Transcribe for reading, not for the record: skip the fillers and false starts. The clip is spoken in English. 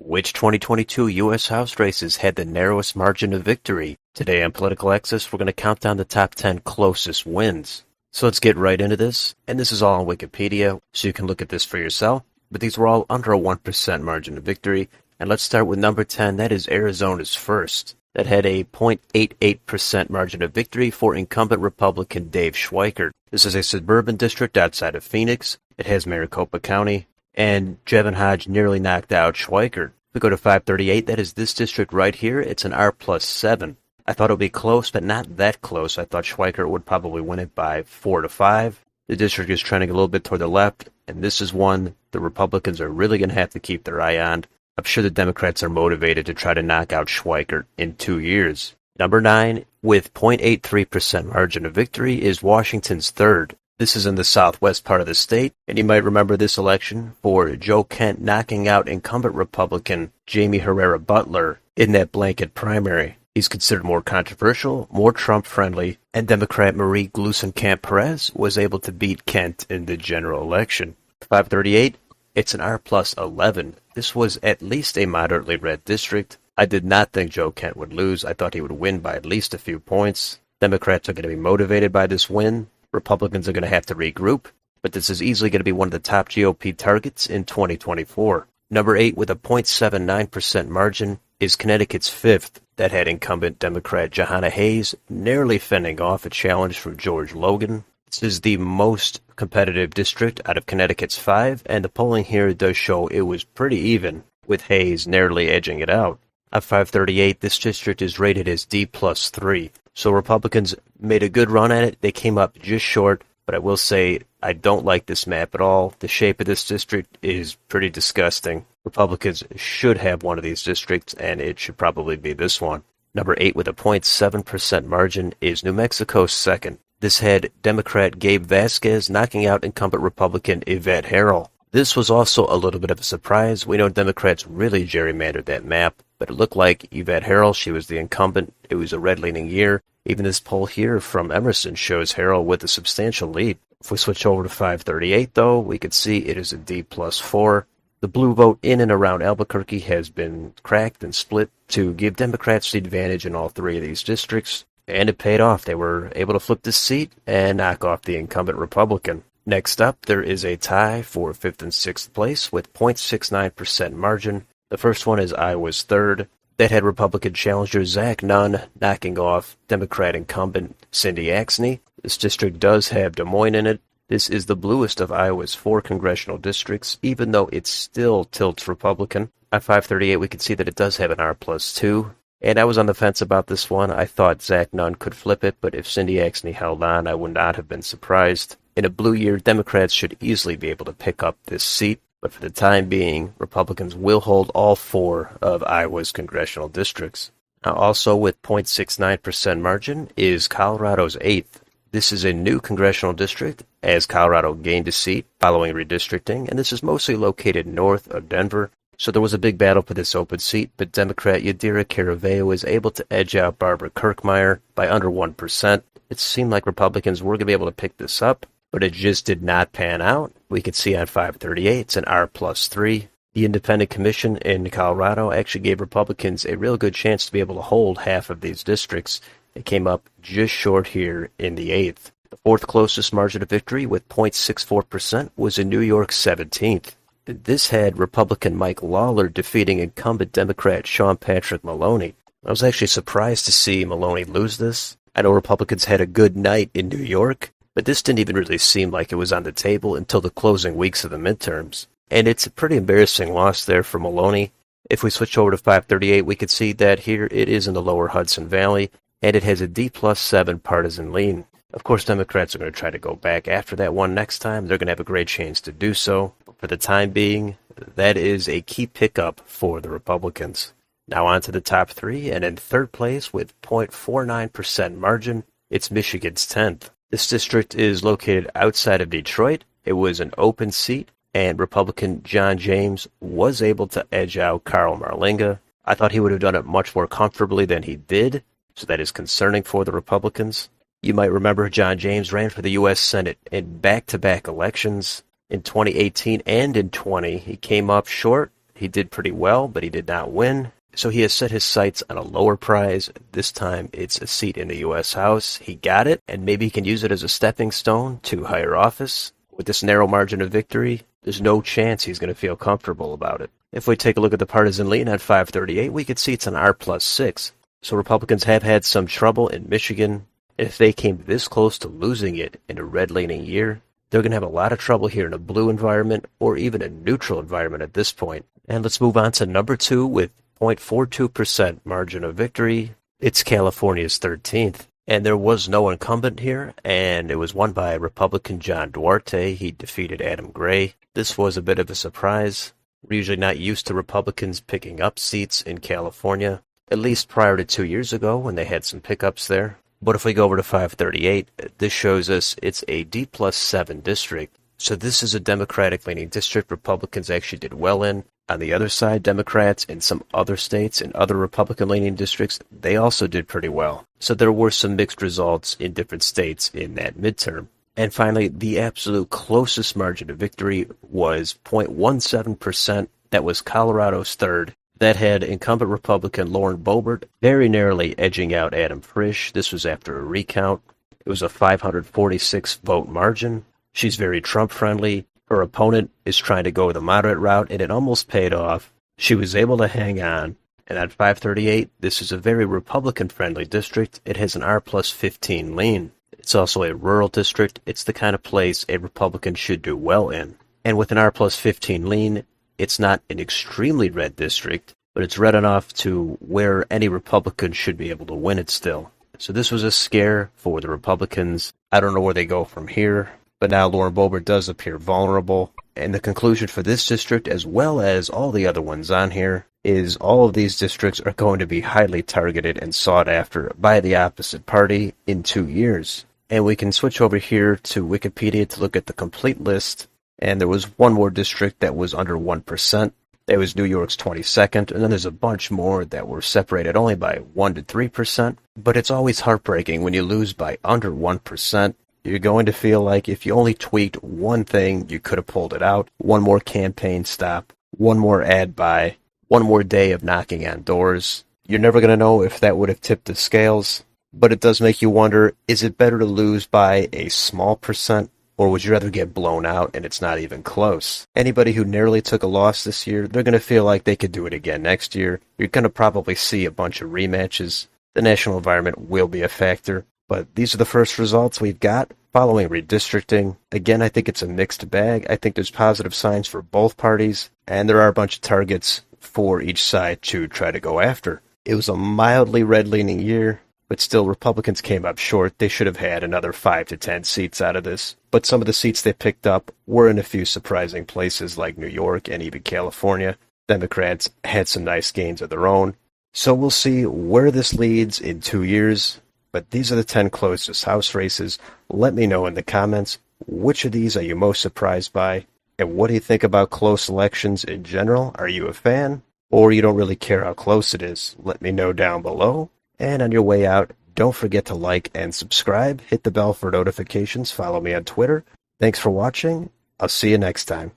Which 2022 U.S. House races had the narrowest margin of victory? Today on Political Access, we're going to count down the top 10 closest wins. So let's get right into this, and this is all on Wikipedia, so you can look at this for yourself, but these were all under a 1% margin of victory, and let's start with number 10, that is Arizona's first. That had a 0.88% margin of victory for incumbent Republican Dave Schweikert. This is a suburban district outside of Phoenix. It has Maricopa County, and Jevin Hodge nearly knocked out Schweikert. If we go to 538, that is this district right here. It's an R+7. I thought it would be close, but not that close. I thought Schweikert would probably win it by 4 to 5. The district is trending a little bit toward the left, and this is one the Republicans are really going to have to keep their eye on. I'm sure the Democrats are motivated to try to knock out Schweikert in 2 years. Number 9, with 0.83% margin of victory, is Washington's third. This is in the southwest part of the state, and you might remember this election for Joe Kent knocking out incumbent Republican Jamie Herrera Butler in that blanket primary. He's considered more controversial, more Trump-friendly, and Democrat Marie Gluesenkamp-Perez was able to beat Kent in the general election. 538, it's an R+11. This was at least a moderately red district. I did not think Joe Kent would lose. I thought he would win by at least a few points. Democrats are going to be motivated by this win. Republicans are going to have to regroup, but this is easily going to be one of the top GOP targets in 2024. Number 8, with a 0.79% margin, is Connecticut's fifth. That had incumbent Democrat Jahana Hayes narrowly fending off a challenge from George Logan. This is the most competitive district out of Connecticut's 5, and the polling here does show it was pretty even, with Hayes narrowly edging it out. At 538, this district is rated as D+3. So Republicans made a good run at it. They came up just short, but I will say I don't like this map at all. The shape of this district is pretty disgusting. Republicans should have one of these districts, and it should probably be this one. Number 8 with a 0.7% margin is New Mexico's second. This had Democrat Gabe Vasquez knocking out incumbent Republican Yvette Herrell. This was also a little bit of a surprise. We know Democrats really gerrymandered that map, but it looked like Yvette Herrell, she was the incumbent. It was a red-leaning year. Even this poll here from Emerson shows Herrell with a substantial lead. If we switch over to 538, though, we could see it is a D+4. The blue vote in and around Albuquerque has been cracked and split to give Democrats the advantage in all 3 of these districts, and it paid off. They were able to flip this seat and knock off the incumbent Republican. Next up, there is a tie for 5th and 6th place with 0.69% margin. The first one is Iowa's third. That had Republican challenger Zach Nunn knocking off Democrat incumbent Cindy Axne. This district does have Des Moines in it. This is the bluest of Iowa's 4 congressional districts, even though it still tilts Republican. At 538, we can see that it does have an R+2. And I was on the fence about this one. I thought Zach Nunn could flip it, but if Cindy Axne held on, I would not have been surprised. In a blue year, Democrats should easily be able to pick up this seat, but for the time being, Republicans will hold all 4 of Iowa's congressional districts. Now, also with 0.69% margin is Colorado's 8th. This is a new congressional district, as Colorado gained a seat following redistricting, and this is mostly located north of Denver. So there was a big battle for this open seat, but Democrat Yadira Caraveo was able to edge out Barbara Kirkmeyer by under 1%. It seemed like Republicans were going to be able to pick this up, but it just did not pan out. We can see on 538, it's an R+3. The Independent Commission in Colorado actually gave Republicans a real good chance to be able to hold half of these districts. They came up just short here in the 8th. The 4th closest margin of victory with 0.64% was in New York's 17th. This had Republican Mike Lawler defeating incumbent Democrat Sean Patrick Maloney. I was actually surprised to see Maloney lose this. I know Republicans had a good night in New York, but this didn't even really seem like it was on the table until the closing weeks of the midterms. And it's a pretty embarrassing loss there for Maloney. If we switch over to 538, we could see that here it is in the lower Hudson Valley, and it has a D+7 partisan lean. Of course, Democrats are going to try to go back after that one next time. They're going to have a great chance to do so. But for the time being, that is a key pickup for the Republicans. Now on to the top 3, and in 3rd place with 0.49% margin, it's Michigan's 10th. This district is located outside of Detroit. It was an open seat, and Republican John James was able to edge out Carl Marlinga. I thought he would have done it much more comfortably than he did, so that is concerning for the Republicans. You might remember John James ran for the U.S. Senate in back-to-back elections in 2018 and in 20. He came up short. he did pretty well, but he did not win. So he has set his sights on a lower prize. This time it's a seat in the U.S. House. He got it, and maybe he can use it as a stepping stone to higher office. With this narrow margin of victory, there's no chance he's going to feel comfortable about it. If we take a look at the partisan lean at 538, we could see it's an R+6. So Republicans have had some trouble in Michigan. If they came this close to losing it in a red-leaning year, they're going to have a lot of trouble here in a blue environment or even a neutral environment at this point. And let's move on to number 2 with 0.42% margin of victory. It's California's 13th. And there was no incumbent here, and it was won by Republican John Duarte. He defeated Adam Gray. This was a bit of a surprise. We're usually not used to Republicans picking up seats in California, at least prior to 2 years ago when they had some pickups there. But if we go over to 538, this shows us it's a D+7 district. So this is a Democratic-leaning district Republicans actually did well in. On the other side, Democrats in some other states and other Republican-leaning districts, they also did pretty well. So there were some mixed results in different states in that midterm. And finally, the absolute closest margin of victory was 0.17%. That was Colorado's third. That had incumbent Republican Lauren Boebert very narrowly edging out Adam Frisch. This was after a recount. It was a 546 vote margin. She's very Trump-friendly. Her opponent is trying to go the moderate route, and it almost paid off. She was able to hang on. And at 538, this is a very Republican-friendly district. It has an R+15 lean. It's also a rural district. It's the kind of place a Republican should do well in. And with an R+15 lean, it's not an extremely red district, but it's red enough to where any Republican should be able to win it still. So this was a scare for the Republicans. I don't know where they go from here, but now Lauren Boebert does appear vulnerable. And the conclusion for this district, as well as all the other ones on here, is all of these districts are going to be highly targeted and sought after by the opposite party in 2 years. And we can switch over here to Wikipedia to look at the complete list. And there was one more district that was under 1%. That was New York's 22nd. And then there's a bunch more that were separated only by 1 to 3%. But it's always heartbreaking when you lose by under 1%. You're going to feel like if you only tweaked one thing, you could have pulled it out. One more campaign stop, one more ad buy, one more day of knocking on doors. You're never going to know if that would have tipped the scales. But it does make you wonder, is it better to lose by a small percent, or would you rather get blown out and it's not even close? Anybody who narrowly took a loss this year, they're going to feel like they could do it again next year. You're going to probably see a bunch of rematches. The national environment will be a factor. But these are the first results we've got following redistricting. Again, I think it's a mixed bag. I think there's positive signs for both parties, and there are a bunch of targets for each side to try to go after. It was a mildly red-leaning year, but still Republicans came up short. They should have had another 5 to 10 seats out of this. But some of the seats they picked up were in a few surprising places like New York and even California. Democrats had some nice gains of their own. So we'll see where this leads in 2 years. But these are the 10 closest House races. Let me know in the comments, which of these are you most surprised by? And what do you think about close elections in general? Are you a fan? Or you don't really care how close it is? Let me know down below. And on your way out, don't forget to like and subscribe. Hit the bell for notifications. Follow me on Twitter. Thanks for watching. I'll see you next time.